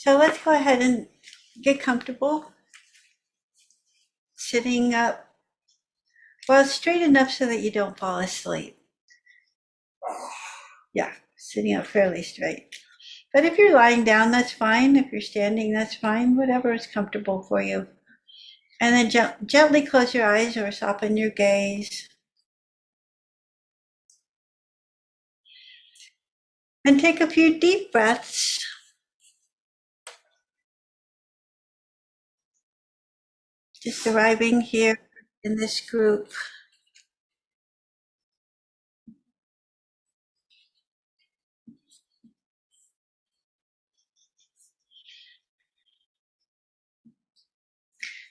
So let's go ahead and get comfortable, sitting up, well, straight enough so that you don't fall asleep. Yeah, sitting up fairly straight. But if you're lying down, that's fine. If you're standing, that's fine. Whatever is comfortable for you. And then gently close your eyes or soften your gaze. And take a few deep breaths. Just arriving here in this group.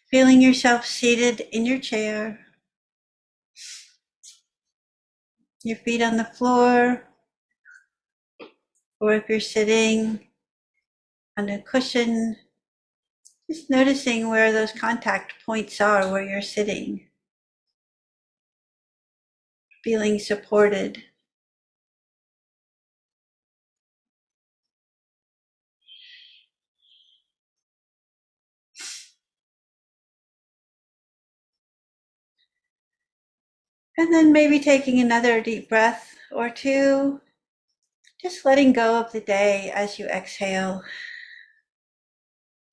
Feeling yourself seated in your chair. Your feet on the floor. Or if you're sitting on a cushion, just noticing where those contact points are, where you're sitting. Feeling supported. And then maybe taking another deep breath or two, just letting go of the day as you exhale,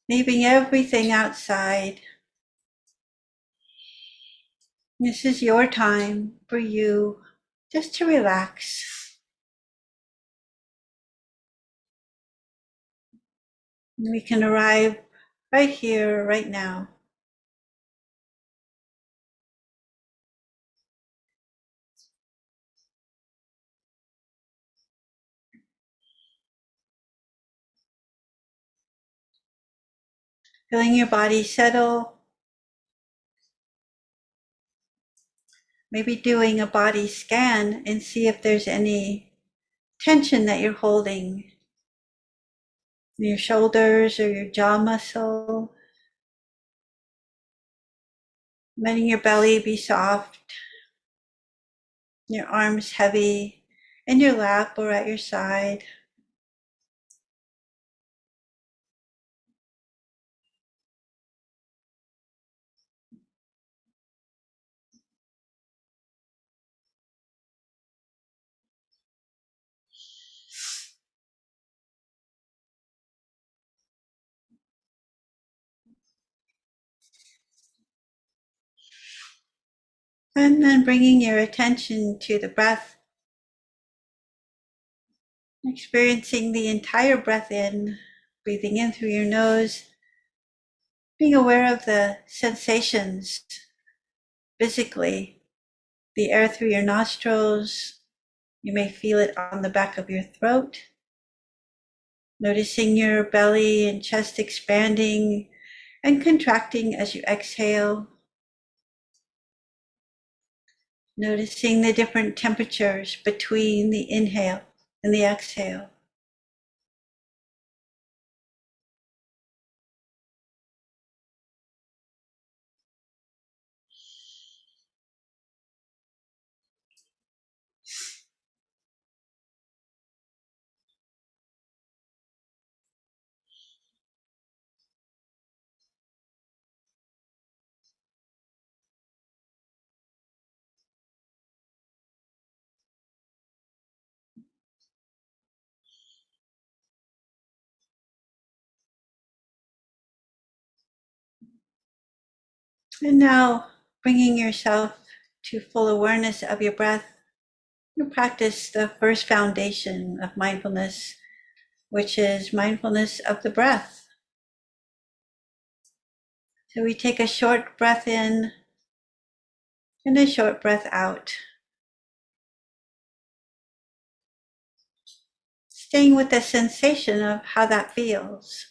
leaving everything outside. This is your time for you just to relax. And we can arrive right here, right now. Feeling your body settle. Maybe doing a body scan and see if there's any tension that you're holding in your shoulders or your jaw muscle. Letting your belly be soft, your arms heavy, in your lap or at your side. And then bringing your attention to the breath, experiencing the entire breath in, breathing in through your nose, being aware of the sensations physically, the air through your nostrils. You may feel it on the back of your throat, noticing your belly and chest expanding and contracting as you exhale. Noticing the different temperatures between the inhale and the exhale. And now bringing yourself to full awareness of your breath, you practice the first foundation of mindfulness, which is mindfulness of the breath. So we take a short breath in and a short breath out. Staying with the sensation of how that feels.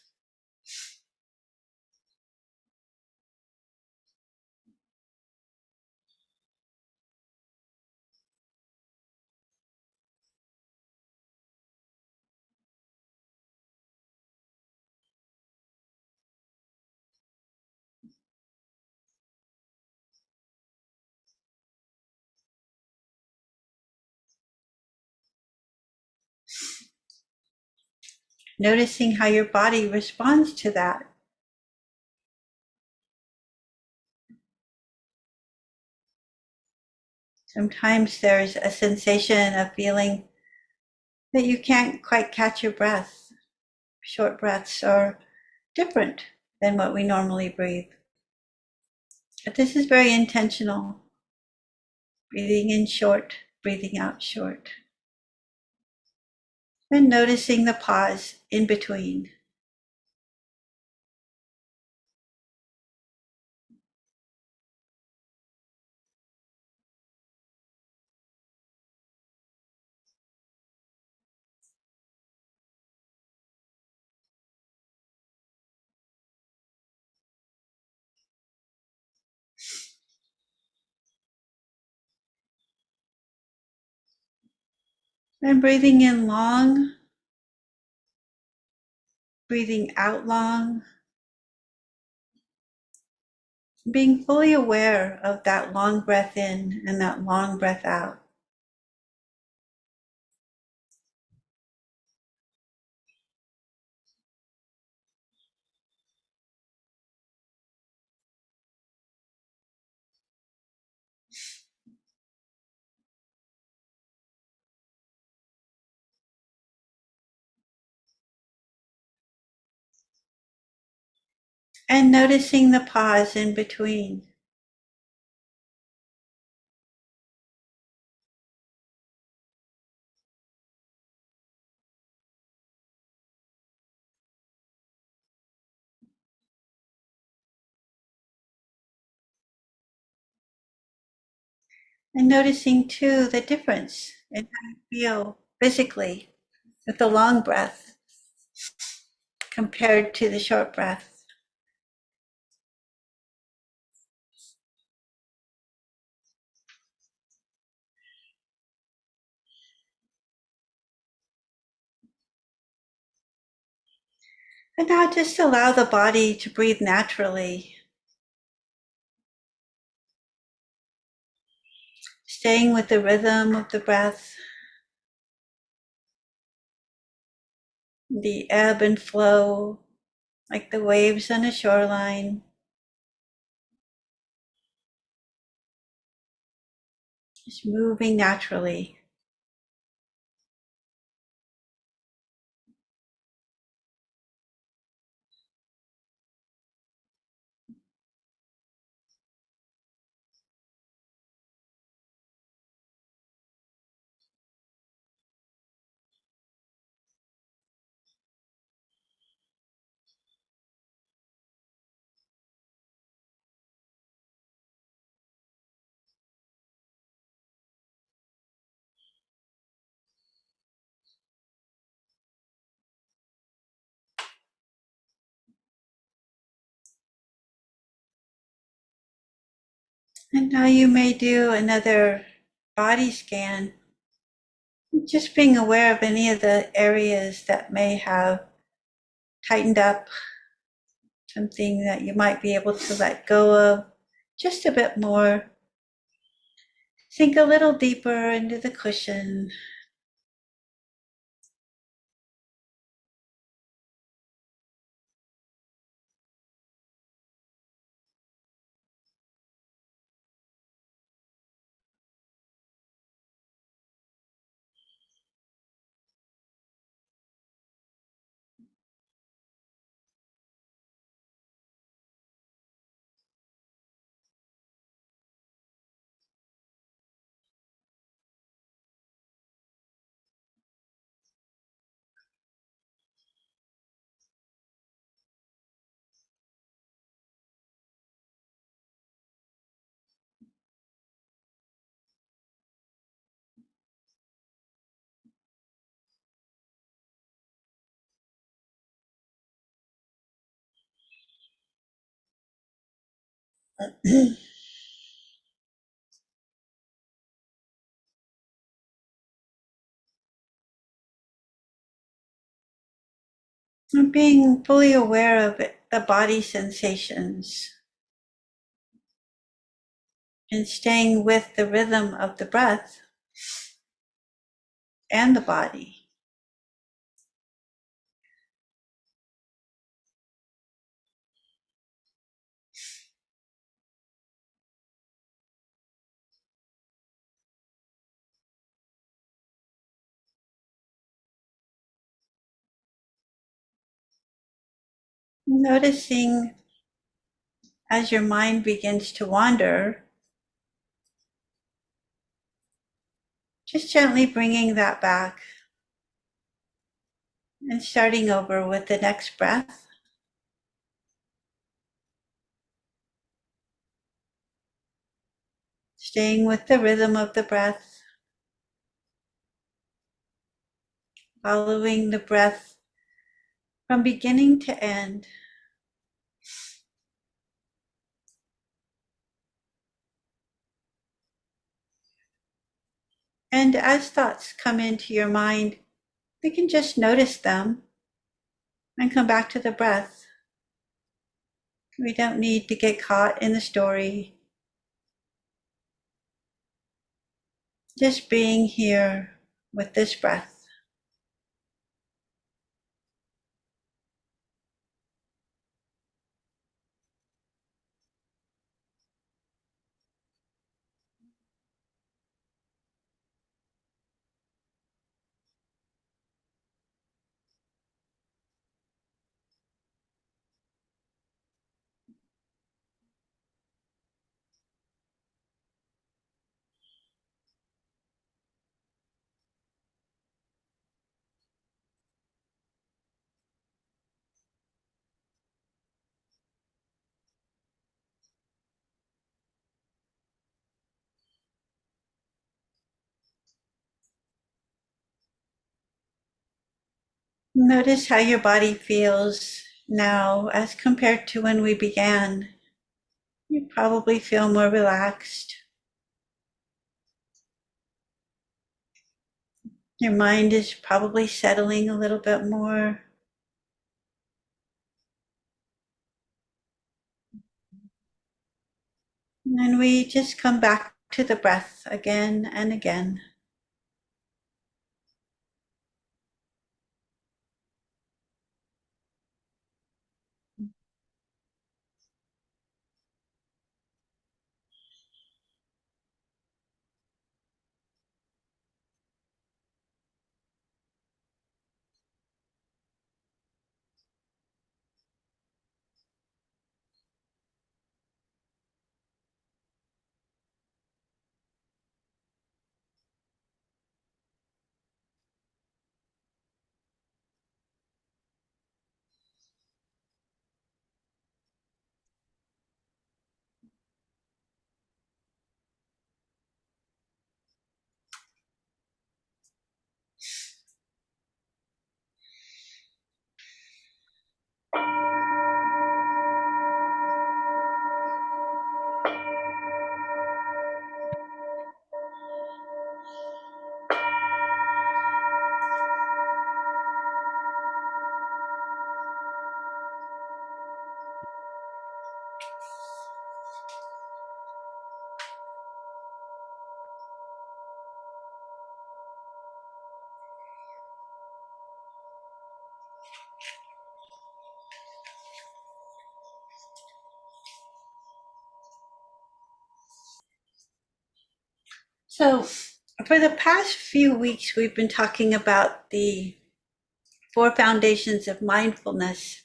noticing how your body responds to that. Sometimes there's a sensation of feeling that you can't quite catch your breath. Short breaths are different than what we normally breathe. But this is very intentional. Breathing in short, breathing out short. And noticing the pause in between. And breathing in long, breathing out long, being fully aware of that long breath in and that long breath out. And noticing the pause in between. And noticing too the difference in how you feel physically with the long breath compared to the short breath. And now just allow the body to breathe naturally, staying with the rhythm of the breath, the ebb and flow, like the waves on a shoreline. Just moving naturally. And now you may do another body scan, just being aware of any of the areas that may have tightened up, something that you might be able to let go of just a bit more. Sink a little deeper into the cushion. And being fully aware of it, the body sensations, and staying with the rhythm of the breath and the body. Noticing as your mind begins to wander, just gently bringing that back and starting over with the next breath. Staying with the rhythm of the breath, following the breath from beginning to end. And as thoughts come into your mind, you can just notice them and come back to the breath. We don't need to get caught in the story. Just being here with this breath. Notice how your body feels now as compared to when we began. You probably feel more relaxed. Your mind is probably settling a little bit more. And then we just come back to the breath again and again. So, for the past few weeks, we've been talking about the 4 foundations of mindfulness.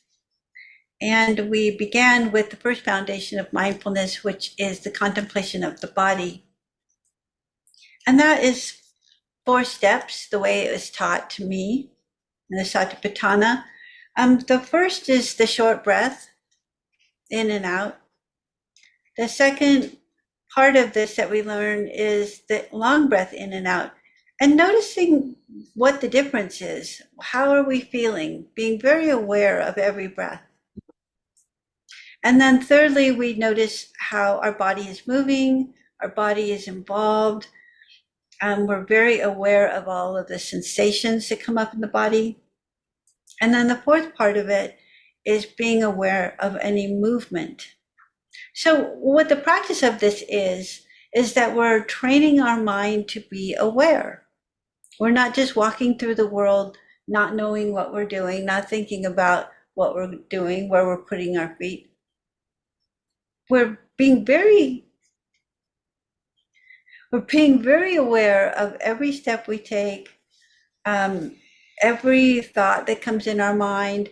And we began with the first foundation of mindfulness, which is the contemplation of the body. And that is 4 steps, the way it was taught to me in the Satipatthana. The first is the short breath, in and out. The second part of this that we learn is the long breath in and out. And noticing what the difference is. How are we feeling? Being very aware of every breath. And then thirdly, we notice how our body is moving, our body is involved. We're very aware of all of the sensations that come up in the body. And then the fourth part of it is being aware of any movement. So what the practice of this is that we're training our mind to be aware. We're not just walking through the world, not knowing what we're doing, not thinking about what we're doing, where we're putting our feet. We're being very aware of every step we take, every thought that comes in our mind,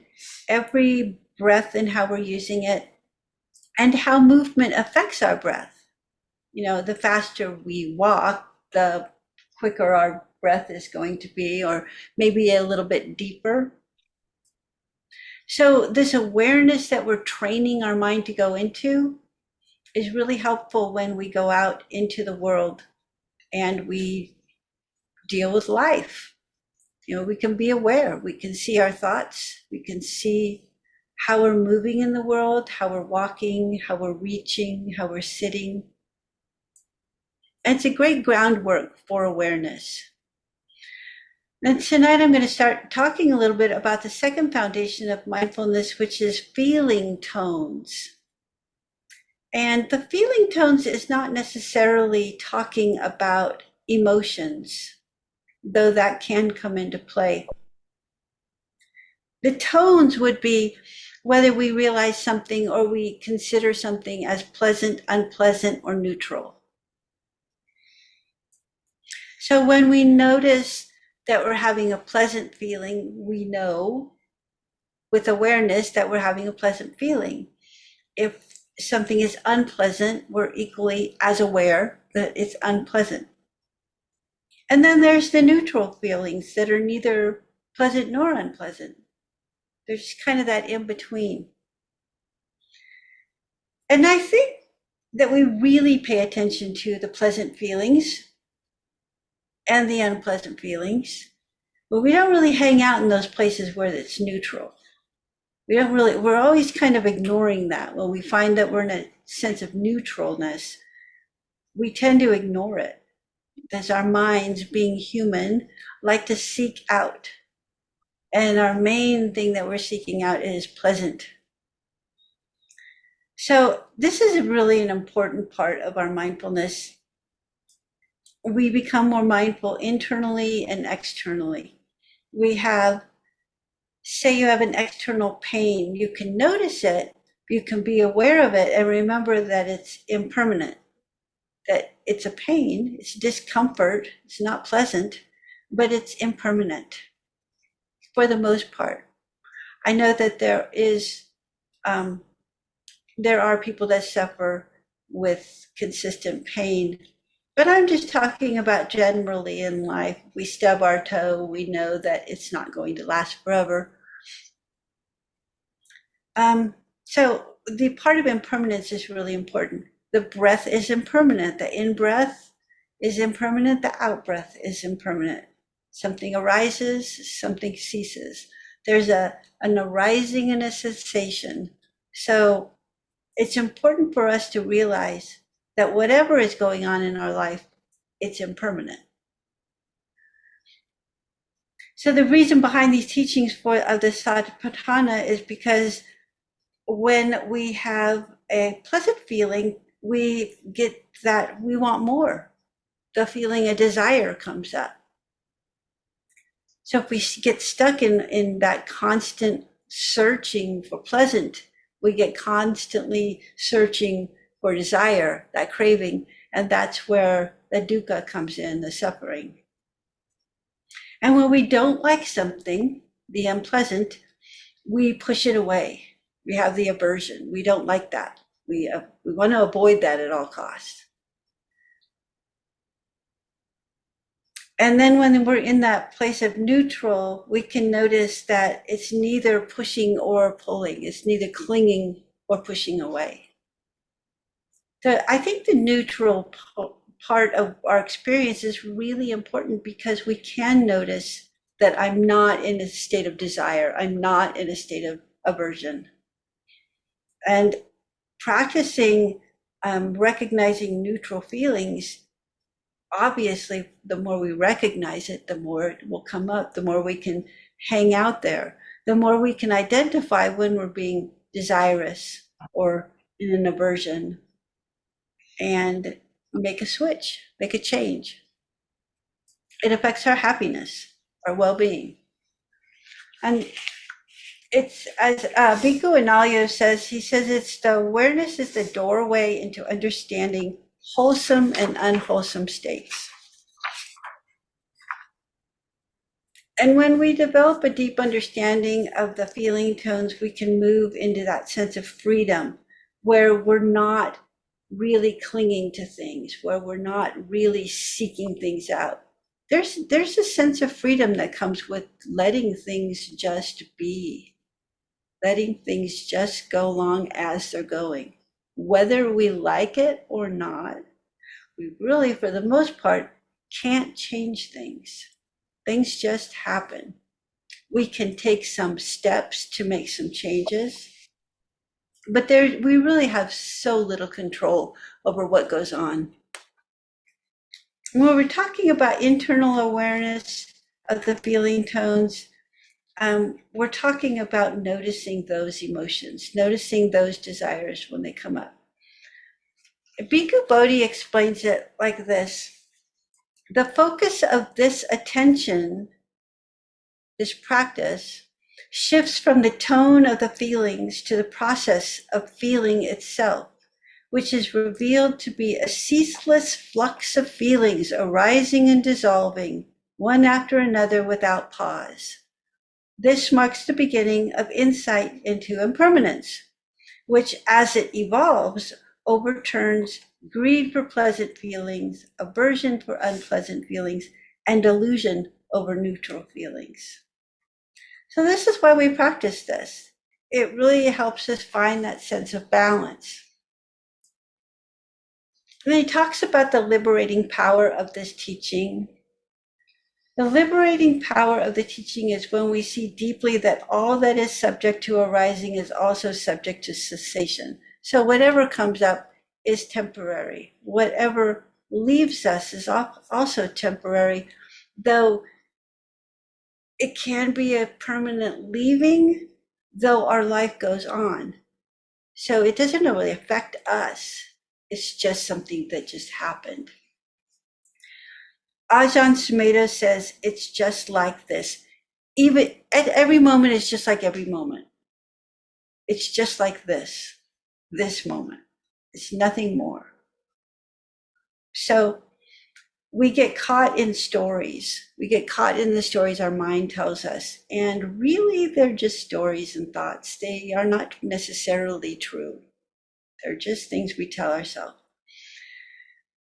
every breath and how we're using it, and how movement affects our breath. The faster we walk, the quicker our breath is going to be, or maybe a little bit deeper. So this awareness that we're training our mind to go into is really helpful when we go out into the world and we deal with life. We can be aware, we can see our thoughts, we can see how we're moving in the world, how we're walking, how we're reaching, how we're sitting. And it's a great groundwork for awareness. And tonight I'm going to start talking a little bit about the second foundation of mindfulness, which is feeling tones. And the feeling tones is not necessarily talking about emotions, though that can come into play. The tones would be whether we realize something or we consider something as pleasant, unpleasant, or neutral. So when we notice that we're having a pleasant feeling, we know with awareness that we're having a pleasant feeling. If something is unpleasant, we're equally as aware that it's unpleasant. And then there's the neutral feelings that are neither pleasant nor unpleasant. There's kind of that in between. And I think that we really pay attention to the pleasant feelings and the unpleasant feelings, but we don't really hang out in those places where it's neutral. We're always kind of ignoring that. When we find that we're in a sense of neutralness, we tend to ignore it. As our minds, being human, like to seek out. And our main thing that we're seeking out is pleasant. So this is really an important part of our mindfulness. We become more mindful internally and externally. Say you have an external pain, you can notice it, you can be aware of it and remember that it's impermanent, that it's a pain, it's discomfort, it's not pleasant, but it's impermanent for the most part. I know that there are people that suffer with consistent pain, but I'm just talking about generally in life. We stub our toe, we know that it's not going to last forever. So the part of impermanence is really important. The breath is impermanent. The in-breath is impermanent. The out-breath is impermanent. Something arises, something ceases. There's an arising and a cessation. So it's important for us to realize that whatever is going on in our life, it's impermanent. So the reason behind these teachings of the Satipatthana is because when we have a pleasant feeling, we get that we want more. The feeling of desire comes up. So if we get stuck in that constant searching for pleasant, we get constantly searching for desire, that craving, and that's where the dukkha comes in, the suffering. And when we don't like something, the unpleasant, we push it away. We have the aversion. We don't like that. We want to avoid that at all costs. And then when we're in that place of neutral, we can notice that it's neither pushing or pulling. It's neither clinging or pushing away. So I think the neutral part of our experience is really important because we can notice that I'm not in a state of desire. I'm not in a state of aversion. And practicing recognizing neutral feelings, obviously, the more we recognize it, the more it will come up, the more we can hang out there, the more we can identify when we're being desirous or in an aversion and make a switch, make a change. It affects our happiness, our well-being. And it's as Bhikkhu Analayo says, he says it's the awareness is the doorway into understanding wholesome and unwholesome states. And when we develop a deep understanding of the feeling tones, we can move into that sense of freedom where we're not really clinging to things, where we're not really seeking things out. There's a sense of freedom that comes with letting things just be, letting things just go along as they're going. Whether we like it or not, we really, for the most part, can't change things. Things just happen. We can take some steps to make some changes, but we really have so little control over what goes on. When we're talking about internal awareness of the feeling tones, we're talking about noticing those emotions, noticing those desires when they come up. Bhikkhu Bodhi explains it like this: the focus of this attention, this practice, shifts from the tone of the feelings to the process of feeling itself, which is revealed to be a ceaseless flux of feelings arising and dissolving, one after another without pause. This marks the beginning of insight into impermanence, which, as it evolves, overturns greed for pleasant feelings, aversion for unpleasant feelings, and delusion over neutral feelings. So this is why we practice this. It really helps us find that sense of balance. And he talks about the liberating power of this teaching. The liberating power of the teaching is when we see deeply that all that is subject to arising is also subject to cessation. So whatever comes up is temporary. Whatever leaves us is also temporary, though it can be a permanent leaving, though our life goes on. So it doesn't really affect us. It's just something that just happened. Ajahn Sumedho says it's just like this. Even at every moment, it's just like every moment. It's just like this moment. It's nothing more. So we get caught in stories. We get caught in the stories our mind tells us. And really, they're just stories and thoughts. They are not necessarily true. They're just things we tell ourselves.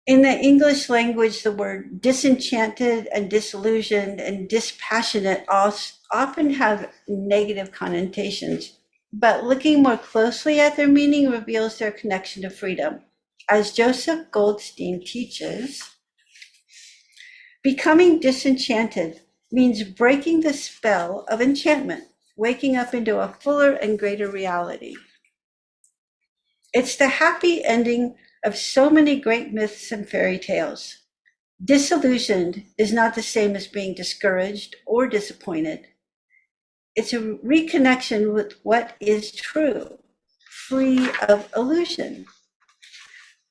In the English language, the word disenchanted and disillusioned and dispassionate often have negative connotations, but looking more closely at their meaning reveals their connection to freedom. As Joseph Goldstein teaches, becoming disenchanted means breaking the spell of enchantment, waking up into a fuller and greater reality. It's the happy ending of so many great myths and fairy tales. Disillusioned is not the same as being discouraged or disappointed. It's a reconnection with what is true, free of illusion.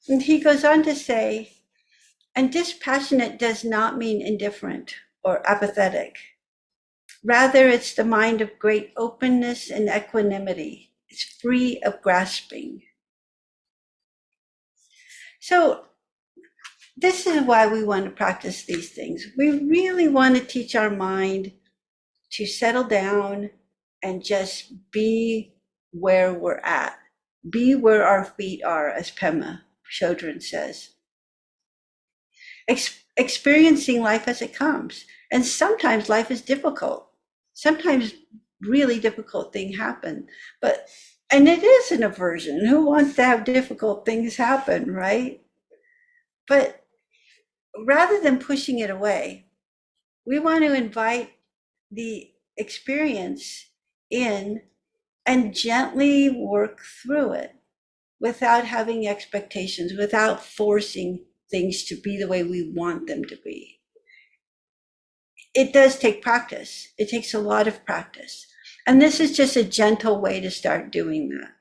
And he goes on to say, and dispassionate does not mean indifferent or apathetic. Rather, it's the mind of great openness and equanimity. It's free of grasping. So this is why we want to practice these things. We really want to teach our mind to settle down and just be where we're at. Be where our feet are, as Pema Chodron says. Experiencing life as it comes. And sometimes life is difficult. Sometimes really difficult things happen. And it is an aversion. Who wants to have difficult things happen, right? But rather than pushing it away, we want to invite the experience in and gently work through it without having expectations, without forcing things to be the way we want them to be. It does take practice. It takes a lot of practice. And this is just a gentle way to start doing that.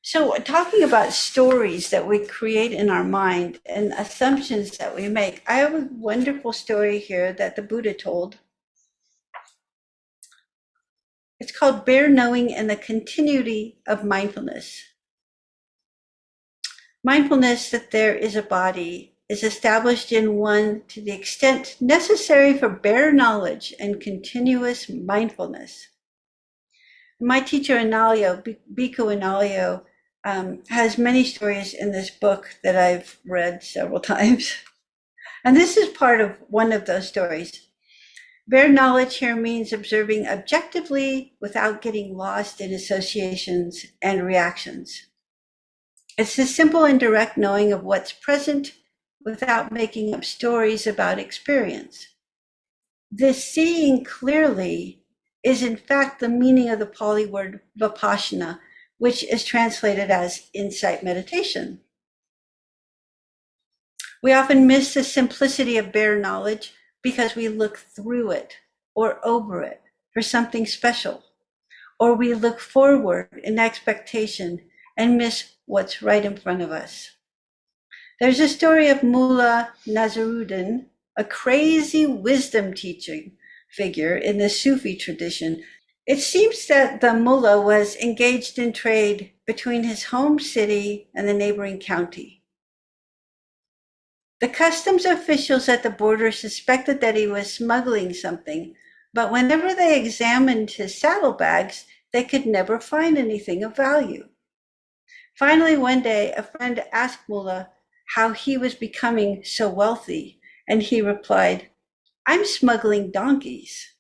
So talking about stories that we create in our mind and assumptions that we make, I have a wonderful story here that the Buddha told. It's called Bare Knowing and the Continuity of Mindfulness. Mindfulness that there is a body is established in one to the extent necessary for bare knowledge and continuous mindfulness. My teacher, Analio, Bhikkhu Analio, has many stories in this book that I've read several times. And this is part of one of those stories. Bare knowledge here means observing objectively without getting lost in associations and reactions. It's the simple and direct knowing of what's present without making up stories about experience. This seeing clearly is in fact the meaning of the Pali word vipassana, which is translated as insight meditation. We often miss the simplicity of bare knowledge because we look through it or over it for something special, or we look forward in expectation and miss what's right in front of us. There's a story of Mullah Nazaruddin, a crazy wisdom teaching figure in the Sufi tradition. It seems that the mullah was engaged in trade between his home city and the neighboring county. The customs officials at the border suspected that he was smuggling something, but whenever they examined his saddlebags, they could never find anything of value. Finally, one day, a friend asked Mullah how he was becoming so wealthy, and he replied, "I'm smuggling donkeys."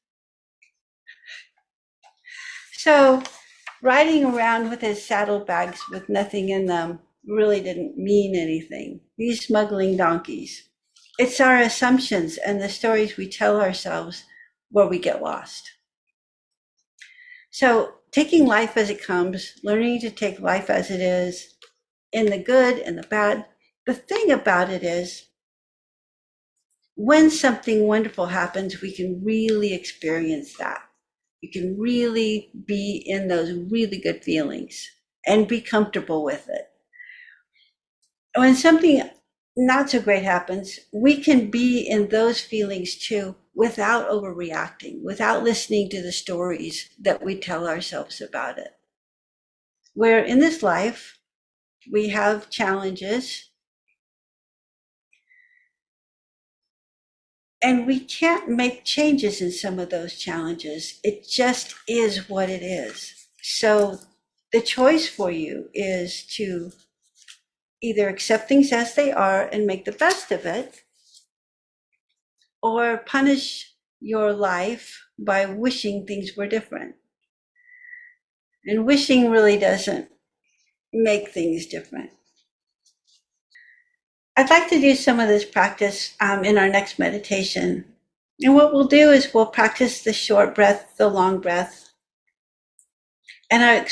So riding around with his saddlebags with nothing in them really didn't mean anything. He's smuggling donkeys. It's our assumptions and the stories we tell ourselves where we get lost. So taking life as it comes, learning to take life as it is, in the good and the bad. The thing about it is, when something wonderful happens, we can really experience that. You can really be in those really good feelings and be comfortable with it. When something not so great happens, we can be in those feelings too without overreacting, without listening to the stories that we tell ourselves about it. Where in this life, we have challenges, and we can't make changes in some of those challenges. It just is what it is. So the choice for you is to either accept things as they are and make the best of it, or punish your life by wishing things were different. And wishing really doesn't make things different. I'd like to do some of this practice in our next meditation. And what we'll do is we'll practice the short breath, the long breath, and our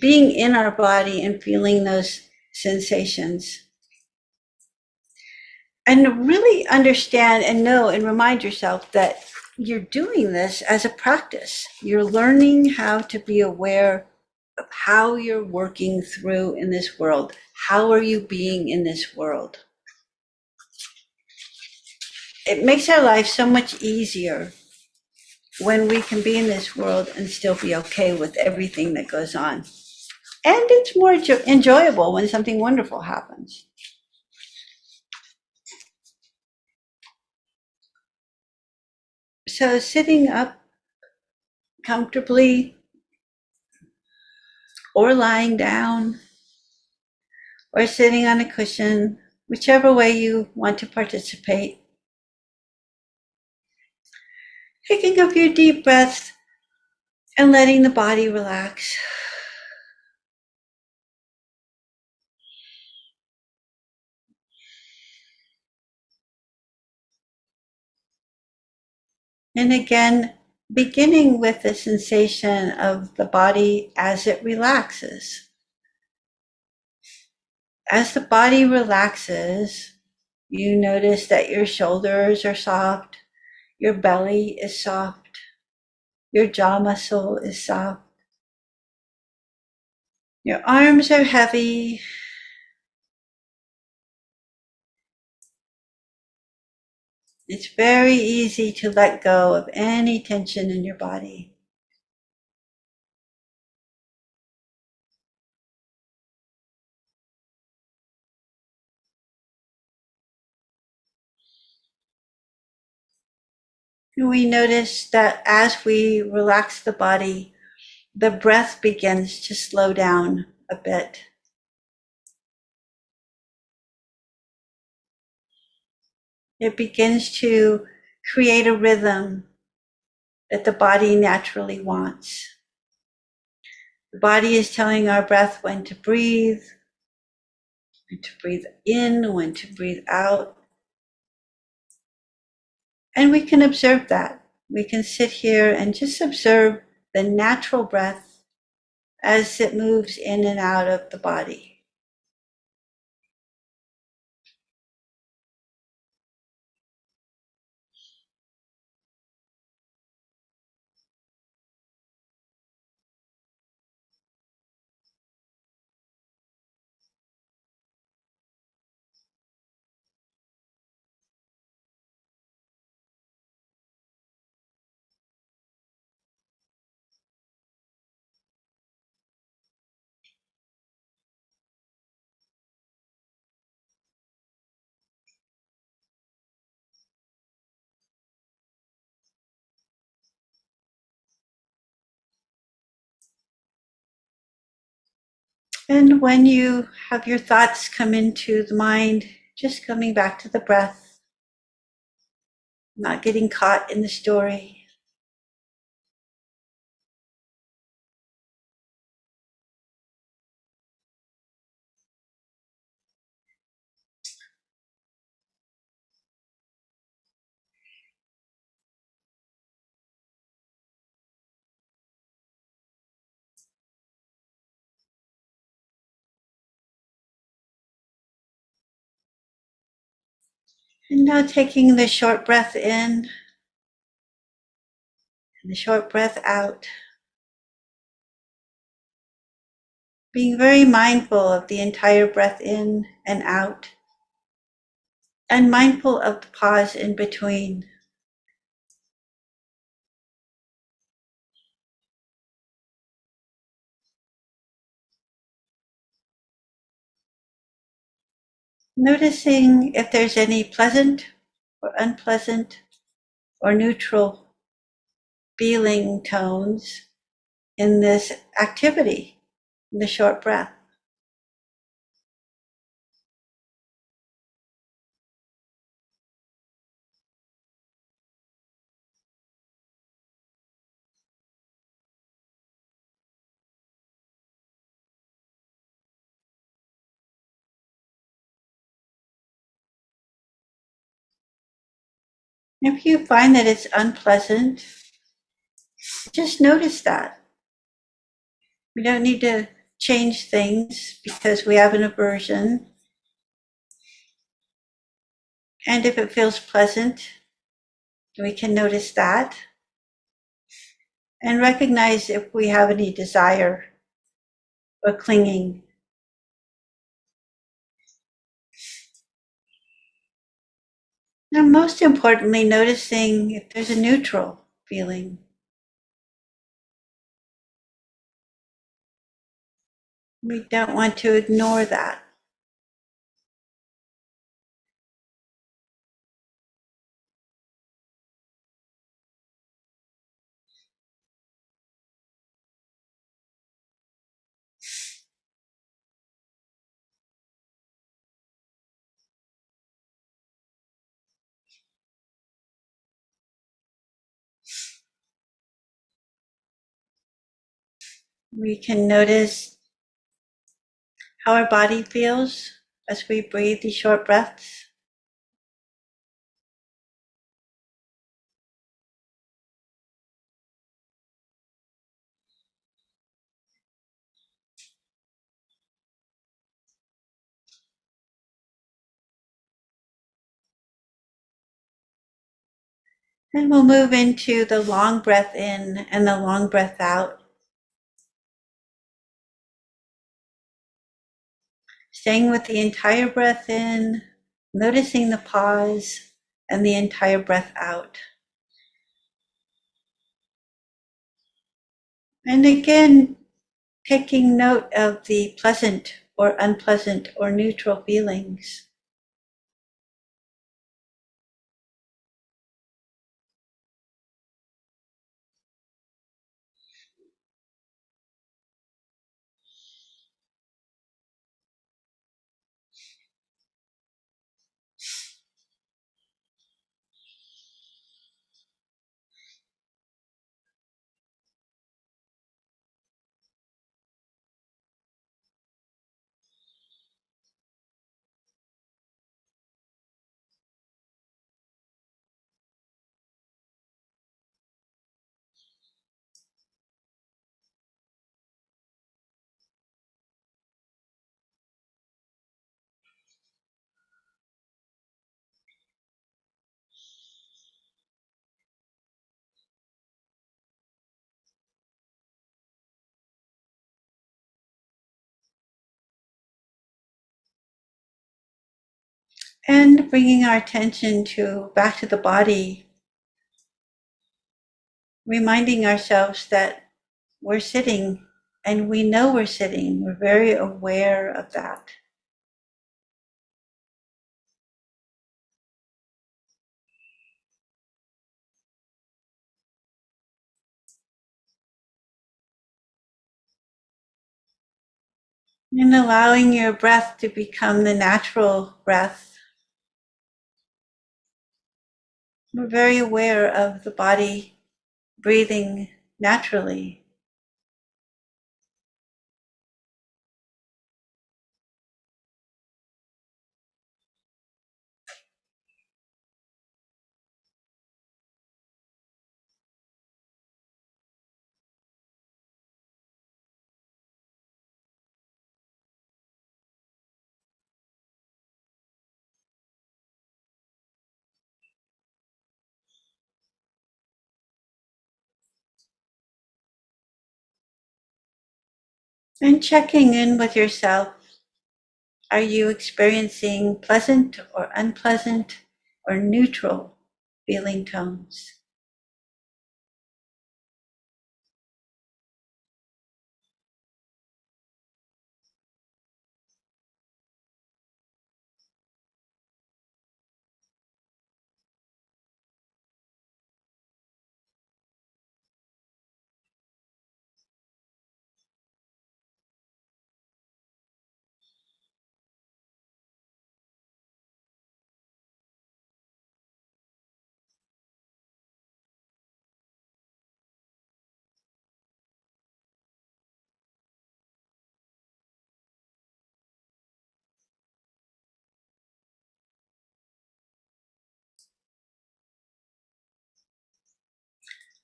being in our body and feeling those sensations. And really understand and know and remind yourself that you're doing this as a practice. You're learning how to be aware of how you're working through in this world. How are you being in this world? It makes our life so much easier when we can be in this world and still be okay with everything that goes on. And it's more enjoyable when something wonderful happens. So sitting up comfortably, or lying down, or sitting on a cushion, whichever way you want to participate. Taking a few deep breaths and letting the body relax. And again, beginning with the sensation of the body as it relaxes. As the body relaxes, you notice that your shoulders are soft, your belly is soft, your jaw muscle is soft, your arms are heavy, it's very easy to let go of any tension in your body. And we notice that as we relax the body, the breath begins to slow down a bit. It begins to create a rhythm that the body naturally wants. The body is telling our breath when to breathe in, when to breathe out. And we can observe that. We can sit here and just observe the natural breath as it moves in and out of the body. And when you have your thoughts come into the mind, just coming back to the breath, not getting caught in the story. And now taking the short breath in and the short breath out. Being very mindful of the entire breath in and out, and mindful of the pause in between. Noticing if there's any pleasant or unpleasant or neutral feeling tones in this activity, in the short breath. If you find that it's unpleasant, just notice that. We don't need to change things because we have an aversion. And if it feels pleasant, we can notice that and recognize if we have any desire or clinging. And most importantly, noticing if there's a neutral feeling. We don't want to ignore that. We can notice how our body feels as we breathe these short breaths. And we'll move into the long breath in and the long breath out. Staying with the entire breath in, noticing the pause, and the entire breath out. And again, taking note of the pleasant or unpleasant or neutral feelings. And bringing our attention back to the body, reminding ourselves that we're sitting and we know we're sitting. We're very aware of that. And allowing your breath to become the natural breath. We're very aware of the body breathing naturally. And checking in with yourself. Are you experiencing pleasant or unpleasant or neutral feeling tones?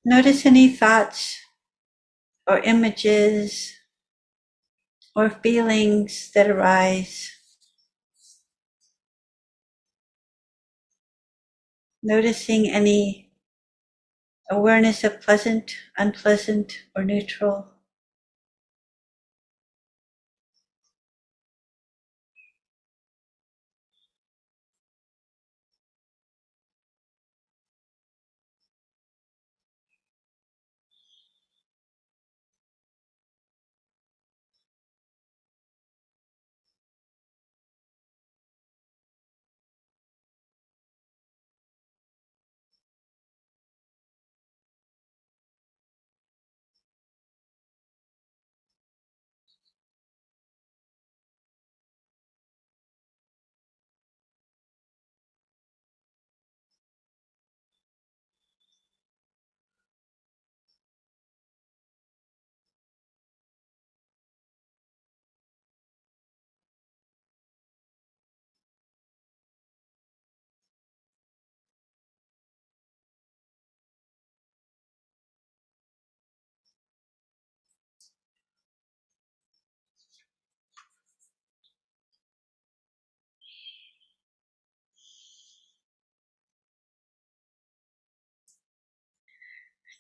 Notice any thoughts or images or feelings that arise. Noticing any awareness of pleasant, unpleasant, or neutral.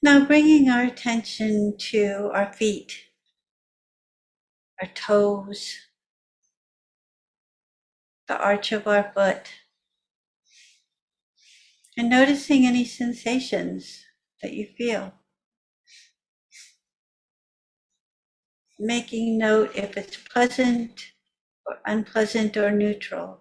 Now bringing our attention to our feet, our toes, the arch of our foot, and noticing any sensations that you feel. Making note if it's pleasant or unpleasant or neutral.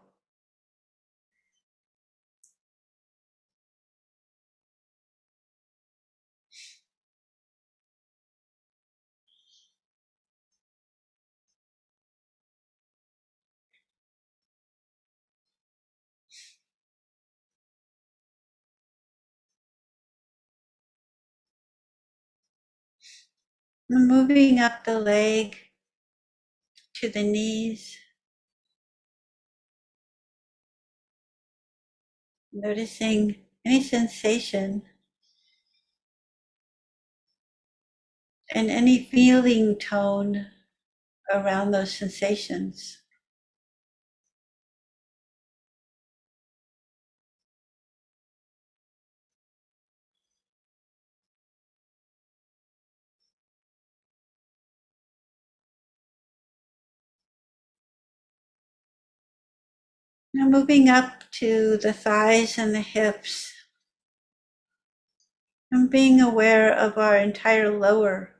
Moving up the leg to the knees, noticing any sensation and any feeling tone around those sensations. Now moving up to the thighs and the hips, and being aware of our entire lower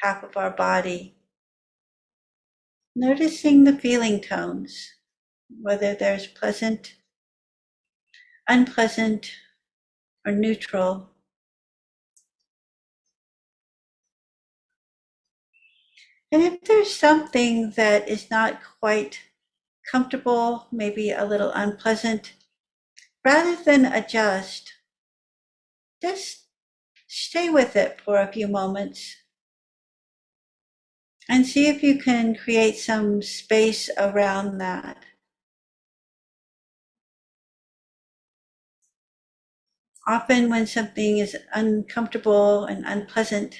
half of our body, noticing the feeling tones, whether there's pleasant, unpleasant, or neutral. And if there's something that is not quite comfortable, maybe a little unpleasant, rather than adjust, just stay with it for a few moments and see if you can create some space around that. Often, when something is uncomfortable and unpleasant,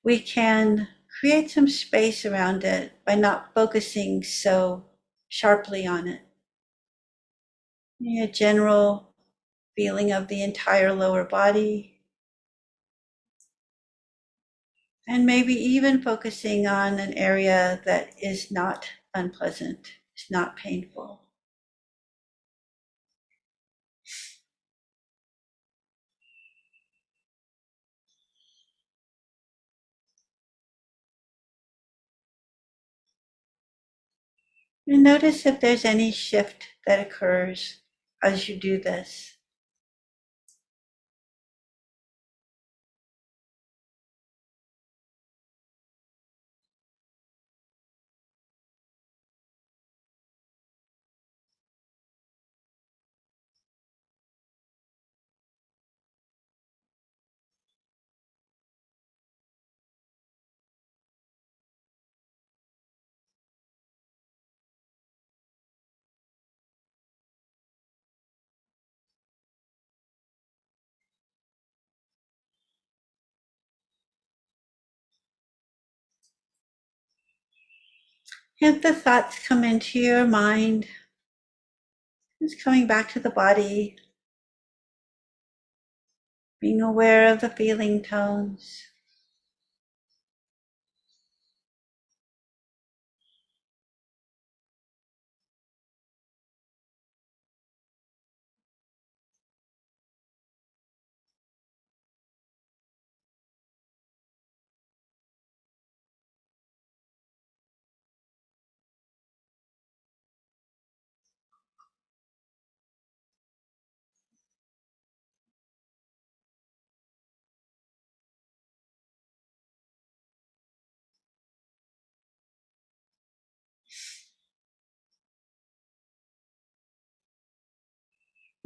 we can create some space around it by not focusing so sharply on it. A general feeling of the entire lower body, and maybe even focusing on an area that is not unpleasant, is not painful. And notice if there's any shift that occurs as you do this. If the thoughts come into your mind, just coming back to the body, being aware of the feeling tones.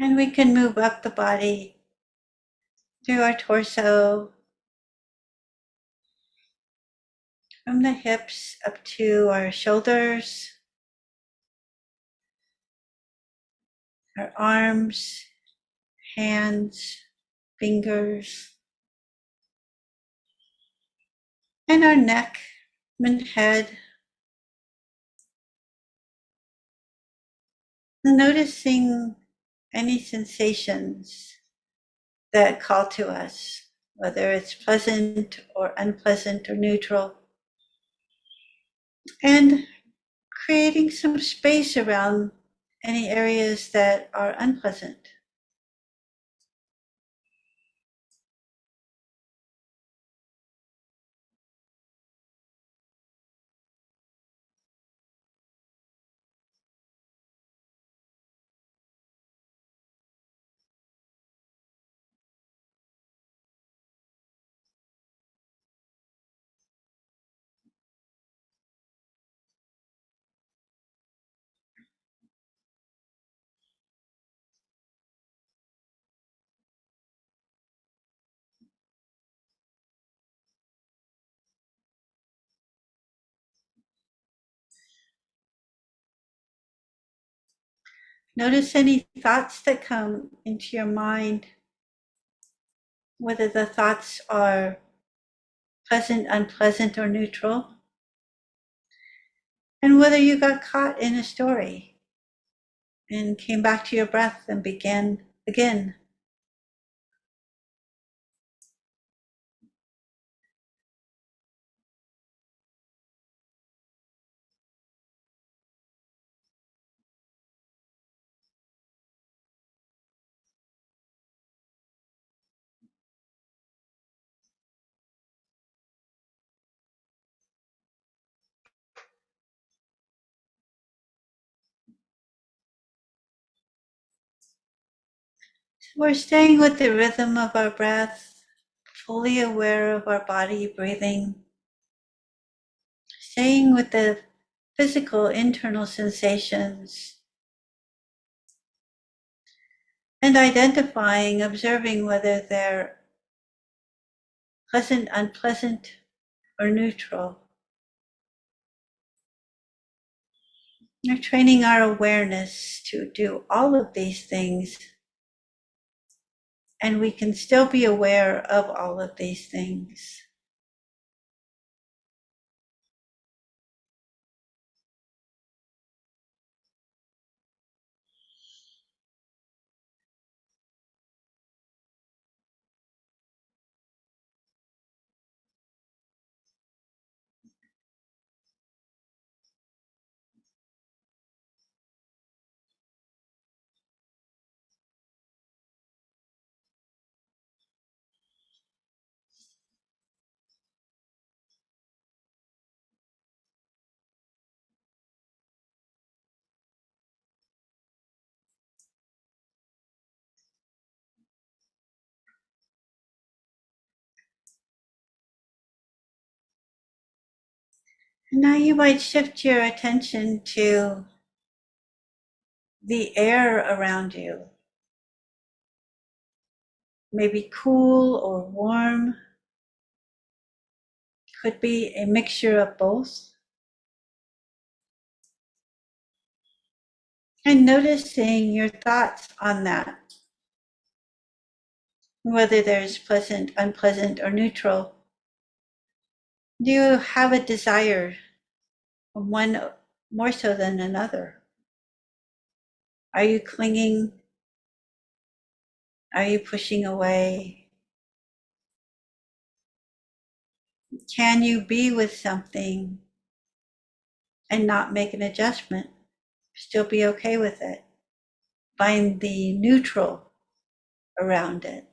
And we can move up the body through our torso, from the hips up to our shoulders, our arms, hands, fingers, and our neck and head. Noticing any sensations that call to us, whether it's pleasant or unpleasant or neutral, and creating some space around any areas that are unpleasant. Notice any thoughts that come into your mind, whether the thoughts are pleasant, unpleasant, or neutral, and whether you got caught in a story and came back to your breath and began again. We're staying with the rhythm of our breath, fully aware of our body breathing, staying with the physical internal sensations, and identifying, observing whether they're pleasant, unpleasant, or neutral. We're training our awareness to do all of these things, and we can still be aware of all of these things. And now you might shift your attention to the air around you, maybe cool or warm, could be a mixture of both. And noticing your thoughts on that, whether there's pleasant, unpleasant, or neutral. Do you have a desire, one more so than another? Are you clinging? Are you pushing away? Can you be with something and not make an adjustment? Still be okay with it. Find the neutral around it.